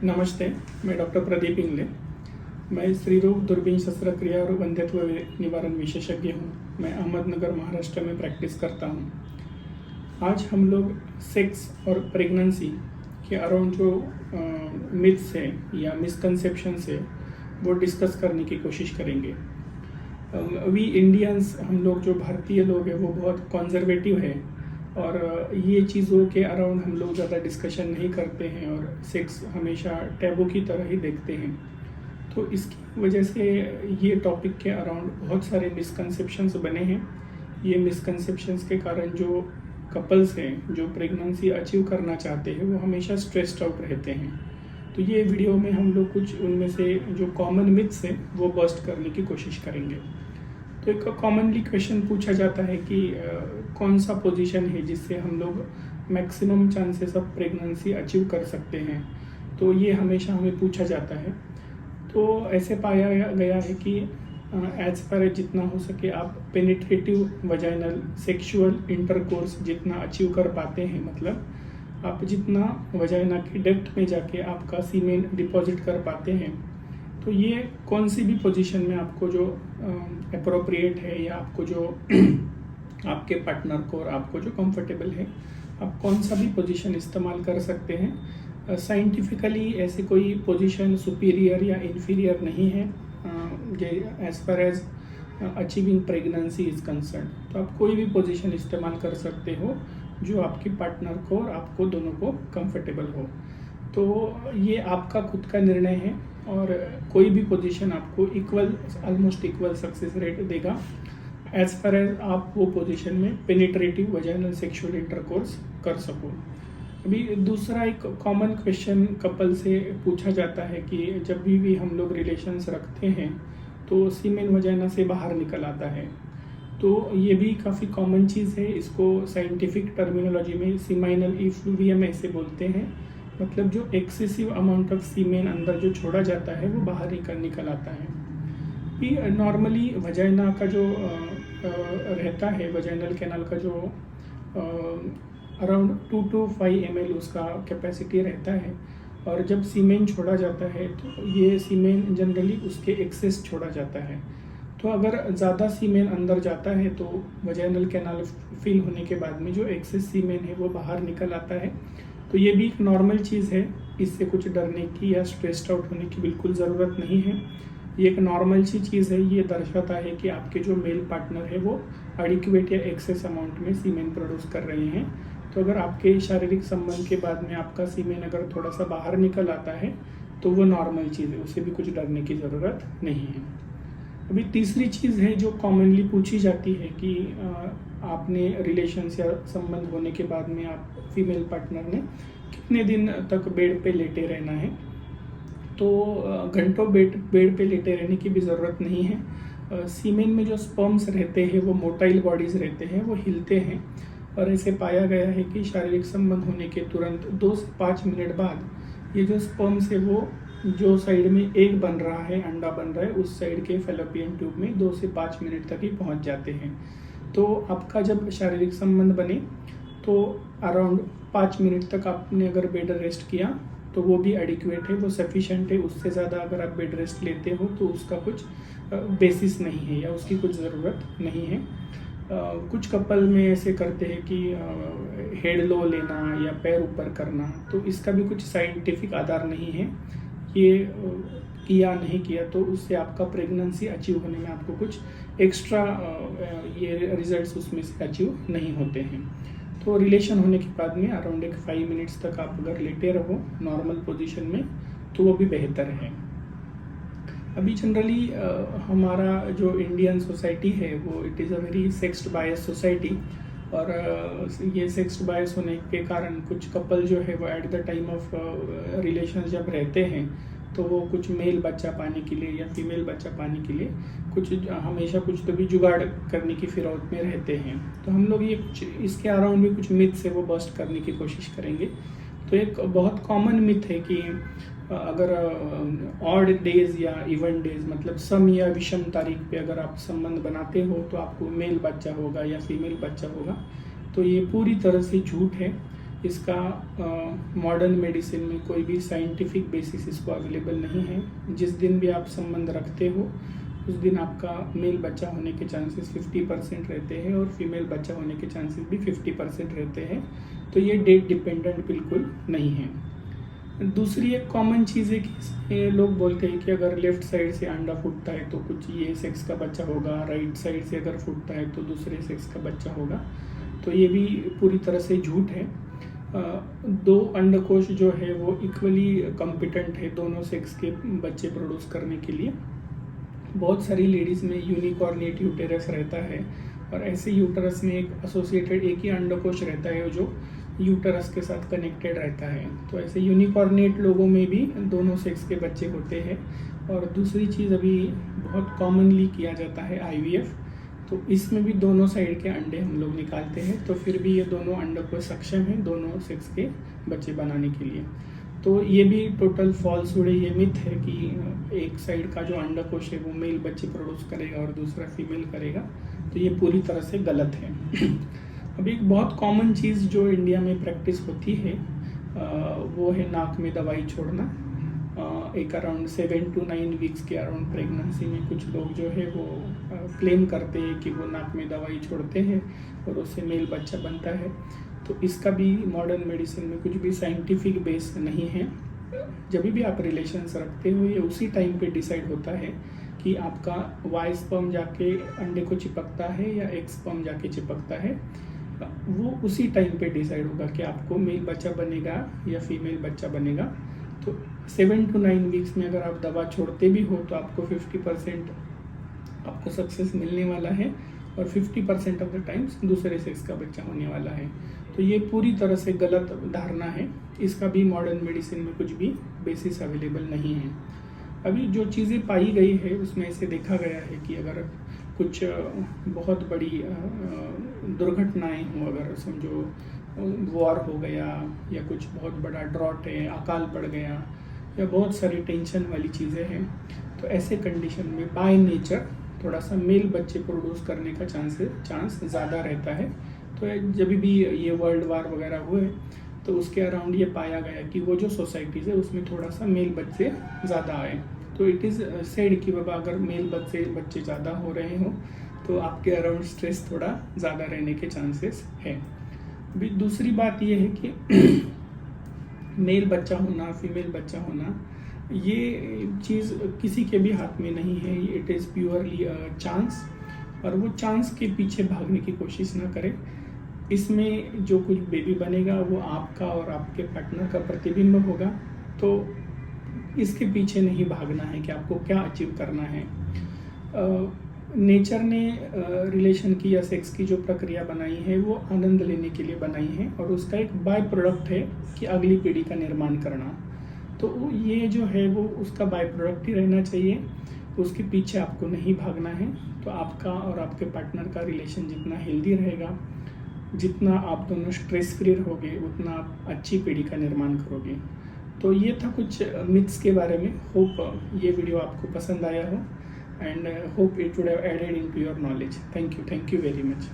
नमस्ते, मैं डॉक्टर प्रदीप इंगले। मैं स्त्रीरोग, दूरबीन शस्त्रक्रिया और वंध्यत्व निवारण विशेषज्ञ हूँ। मैं अहमदनगर, महाराष्ट्र में प्रैक्टिस करता हूँ। आज हम लोग सेक्स और प्रेगनेंसी के अराउंड जो मिथ्स है या मिसकंसेप्शंस है वो डिस्कस करने की कोशिश करेंगे। वी इंडियंस, हम लोग जो भारतीय लोग हैं वो बहुत कंजर्वेटिव है और ये चीज़ों के अराउंड हम लोग ज़्यादा डिस्कशन नहीं करते हैं और सेक्स हमेशा टैबू की तरह ही देखते हैं। तो इसकी वजह से ये टॉपिक के अराउंड बहुत सारे मिसकंसेप्शंस बने हैं। ये मिसकंसेप्शंस के कारण जो कपल्स हैं जो प्रेगनेंसी अचीव करना चाहते हैं वो हमेशा स्ट्रेस्ड आउट रहते हैं। तो ये वीडियो में हम लोग कुछ उनमें से जो कॉमन मिथ्स हैं वो बस्ट करने की कोशिश करेंगे। तो एक कॉमनली क्वेश्चन पूछा जाता है कि कौन सा पोजीशन है जिससे हम लोग maximum chances of pregnancy achieve कर सकते हैं। तो ये हमेशा हमें पूछा जाता है। तो ऐसे पाया गया है कि एज पर जितना हो सके आप पेनिट्रेटिव वजाइनल सेक्सुअल इंटरकोर्स जितना अचीव कर पाते हैं, मतलब आप जितना वजाइना के डेप्थ में जाके आपका सीमेन डिपॉजिट कर पाते हैं, तो ये कौन सी भी पोजीशन में आपको जो अप्रोप्रिएट है या आपको जो आपके पार्टनर को और आपको जो कंफर्टेबल है, आप कौन सा भी पोजीशन इस्तेमाल कर सकते हैं। साइंटिफिकली ऐसी कोई पोजीशन सुपीरियर या इन्फीरियर नहीं है as far as achieving pregnancy is concern. तो आप कोई भी पोजीशन इस्तेमाल कर सकते हो जो आपके पार्टनर को और आपको दोनों को कंफर्टेबल हो। तो ये आपका खुद का निर्णय है और कोई भी पोजीशन आपको ऑलमोस्ट इक्वल सक्सेस रेट देगा एज फार एज आप वो पोजीशन में पेनिट्रेटिव वजाइनल सेक्सुअल इंटरकोर्स कर सको। अभी दूसरा एक कॉमन क्वेश्चन कपल से पूछा जाता है कि जब भी हम लोग रिलेशंस रखते हैं तो सीमेन वजाइना से बाहर निकल आता है। तो ये भी काफ़ी कॉमन चीज़ है। इसको साइंटिफिक टर्मिनोलॉजी में सीमाइनल इफ्लूवियम ऐसे बोलते हैं, मतलब जो एक्सेसिव अमाउंट ऑफ सीमेन अंदर जो छोड़ा जाता है वो बाहर निकल आता है। ये नॉर्मली वजाइना का जो रहता है, वजाइनल कैनाल का जो अराउंड 2 to 5 ml उसका कैपेसिटी रहता है और जब सीमेन छोड़ा जाता है तो ये सीमेन जनरली उसके एक्सेस छोड़ा जाता है। तो अगर ज़्यादा सीमेन अंदर जाता है तो वजाइनल कैनाल फिल होने के बाद में जो एक्सेस सीमेन है वो बाहर निकल आता है। तो ये भी एक नॉर्मल चीज़ है, इससे कुछ डरने की या स्ट्रेस्ड आउट होने की बिल्कुल ज़रूरत नहीं है। ये एक नॉर्मल सी चीज़ है। ये दर्शाता है कि आपके जो मेल पार्टनर है वो एडिक्वेट या एक्सेस अमाउंट में सीमेन प्रोड्यूस कर रहे हैं। तो अगर आपके शारीरिक संबंध के बाद में आपका सीमेन अगर थोड़ा सा बाहर निकल आता है तो वो नॉर्मल चीज़ है, उससे भी कुछ डरने की ज़रूरत नहीं है। अभी तीसरी चीज़ है जो कॉमनली पूछी जाती है कि आपने रिलेशंस या संबंध होने के बाद में आप फीमेल पार्टनर ने कितने दिन तक बेड पे लेटे रहना है। तो घंटों बेड पे लेटे रहने की भी ज़रूरत नहीं है। सीमेन में जो स्पर्म्स रहते हैं वो मोटाइल बॉडीज़ रहते हैं, वो हिलते हैं और ऐसे पाया गया है कि शारीरिक संबंध होने के तुरंत 2 से 5 मिनट बाद ये जो स्पर्म्स है वो जो साइड में एग बन रहा है, अंडा बन रहा है, उस साइड के फैलोपियन ट्यूब में 2 से 5 मिनट तक ही पहुंच जाते हैं। तो आपका जब शारीरिक संबंध बने तो अराउंड 5 मिनट तक आपने अगर बेड रेस्ट किया तो वो भी एडिक्वेट है, वो सफिशेंट है। उससे ज़्यादा अगर आप बेड रेस्ट लेते हो तो उसका कुछ बेसिस नहीं है या उसकी कुछ ज़रूरत नहीं है। कुछ कपल में ऐसे करते हैं कि हेड लो लेना या पैर ऊपर करना, तो इसका भी कुछ साइंटिफिक आधार नहीं है। ये किया नहीं किया तो उससे आपका प्रेगनेंसी अचीव होने में आपको कुछ एक्स्ट्रा ये रिजल्ट्स उसमें से अचीव नहीं होते हैं। तो रिलेशन होने के बाद में अराउंड 5 मिनट्स तक आप अगर लेटे रहो नॉर्मल पोजीशन में तो वो भी बेहतर है। अभी जनरली हमारा जो इंडियन सोसाइटी है वो it is a very sex bias society और ये सेक्स बायस होने के कारण कुछ कपल जो है वो at the time of relation जब रहते हैं तो वो कुछ मेल बच्चा पाने के लिए या फीमेल बच्चा पाने के लिए कुछ हमेशा कुछ तो भी जुगाड़ करने की फिरौत में रहते हैं। तो हम लोग ये कुछ इसके अराउंड भी कुछ मिथ से वो बस्ट करने की कोशिश करेंगे। तो एक बहुत कॉमन मिथ है कि अगर ऑड डेज या इवन डेज, मतलब सम या विषम तारीख पे अगर आप संबंध बनाते हो तो आपको मेल बच्चा होगा या फीमेल बच्चा होगा। तो ये पूरी तरह से झूठ है। इसका मॉडर्न मेडिसिन में कोई भी साइंटिफिक बेसिस इसको अवेलेबल नहीं है। जिस दिन भी आप संबंध रखते हो उस दिन आपका मेल बच्चा होने के चांसेस 50% रहते हैं और फीमेल बच्चा होने के चांसेस भी 50% रहते हैं। तो ये डेट डिपेंडेंट बिल्कुल नहीं है। दूसरी एक कॉमन चीज़ है कि लोग बोलते हैं कि अगर लेफ्ट साइड से अंडा फूटता है तो कुछ ये सेक्स का बच्चा होगा, राइट साइड से अगर फूटता है तो दूसरे सेक्स का बच्चा होगा। तो ये भी पूरी तरह से झूठ है। दो अंडकोश जो है वो इक्वली कॉम्पिटेंट है दोनों सेक्स के बच्चे प्रोड्यूस करने के लिए। बहुत सारी लेडीज़ में यूनिकॉर्निएट यूटेरस रहता है और ऐसे यूटेरस में एक एसोसिएटेड एक ही अंडकोश रहता है जो यूटेरस के साथ कनेक्टेड रहता है। तो ऐसे यूनिकॉर्निएट लोगों में भी दोनों सेक्स के बच्चे होते हैं। और दूसरी चीज़ अभी बहुत कॉमनली किया जाता है IVF। तो इसमें भी दोनों साइड के अंडे हम लोग निकालते हैं, तो फिर भी ये दोनों अंडकोश सक्षम है दोनों सेक्स के बच्चे बनाने के लिए। तो ये भी टोटल फॉल्सहुड है, ये मिथ है कि एक साइड का जो अंडकोश है वो मेल बच्चे प्रोड्यूस करेगा और दूसरा फीमेल करेगा। तो ये पूरी तरह से गलत है। अभी एक बहुत कॉमन चीज़ जो इंडिया में प्रैक्टिस होती है वो है नाक में दवाई छोड़ना। एक अराउंड 7 to 9 वीक्स के अराउंड प्रेगनेंसी में कुछ लोग जो है वो क्लेम करते हैं कि वो नाक में दवाई छोड़ते हैं और उससे मेल बच्चा बनता है। तो इसका भी मॉडर्न मेडिसिन में कुछ भी साइंटिफिक बेस नहीं है। जब भी आप रिलेशंस रखते हो ये उसी टाइम पे डिसाइड होता है कि आपका वाई स्पर्म जाके अंडे को चिपकता है या एक्स स्पर्म जाके चिपकता है। वो उसी टाइम पे डिसाइड होगा कि आपको मेल बच्चा बनेगा या फीमेल बच्चा बनेगा। तो 7 to 9 वीक्स में अगर आप दवा छोड़ते भी हो तो आपको 50% आपको सक्सेस मिलने वाला है और 50% ऑफ द टाइम्स दूसरे सेक्स का बच्चा होने वाला है। तो ये पूरी तरह से गलत धारणा है। इसका भी मॉडर्न मेडिसिन में कुछ भी बेसिस अवेलेबल नहीं है। अभी जो चीज़ें पाई गई है उसमें ऐसे देखा गया है कि अगर कुछ बहुत बड़ी दुर्घटनाएं हो, अगर समझो वॉर हो गया या कुछ बहुत बड़ा ड्रॉट है, अकाल पड़ गया या बहुत सारी टेंशन वाली चीज़ें हैं, तो ऐसे कंडीशन में बाय नेचर थोड़ा सा मेल बच्चे प्रोड्यूस करने का चांस ज़्यादा रहता है। तो जब भी ये वर्ल्ड वार वगैरह हुए तो उसके अराउंड ये पाया गया कि वो जो सोसाइटीज़ है उसमें थोड़ा सा मेल बच्चे ज़्यादा आए। तो इट इज़ सेड कि बाबा अगर मेल बच्चे ज़्यादा हो रहे हो तो आपके अराउंड स्ट्रेस थोड़ा ज़्यादा रहने के चांसेस है। अभी दूसरी बात ये है कि मेल बच्चा होना फीमेल बच्चा होना ये चीज़ किसी के भी हाथ में नहीं है। इट इज़ प्योरली चांस और वो चांस के पीछे भागने की कोशिश ना करें। इसमें जो कुछ बेबी बनेगा वो आपका और आपके पार्टनर का प्रतिबिंब होगा। तो इसके पीछे नहीं भागना है कि आपको क्या अचीव करना है। नेचर ने रिलेशन की या सेक्स की जो प्रक्रिया बनाई है वो आनंद लेने के लिए बनाई है और उसका एक बाय प्रोडक्ट है कि अगली पीढ़ी का निर्माण करना। तो ये जो है वो उसका बाय प्रोडक्ट ही रहना चाहिए, उसके पीछे आपको नहीं भागना है। तो आपका और आपके पार्टनर का रिलेशन जितना हेल्दी रहेगा, जितना आप दोनों स्ट्रेस फ्री रहोगे, उतना आप अच्छी पीढ़ी का निर्माण करोगे। तो ये था कुछ मिथ्स के बारे में। होप ये वीडियो आपको पसंद आया हो and hope it would have added into your knowledge. Thank you very much.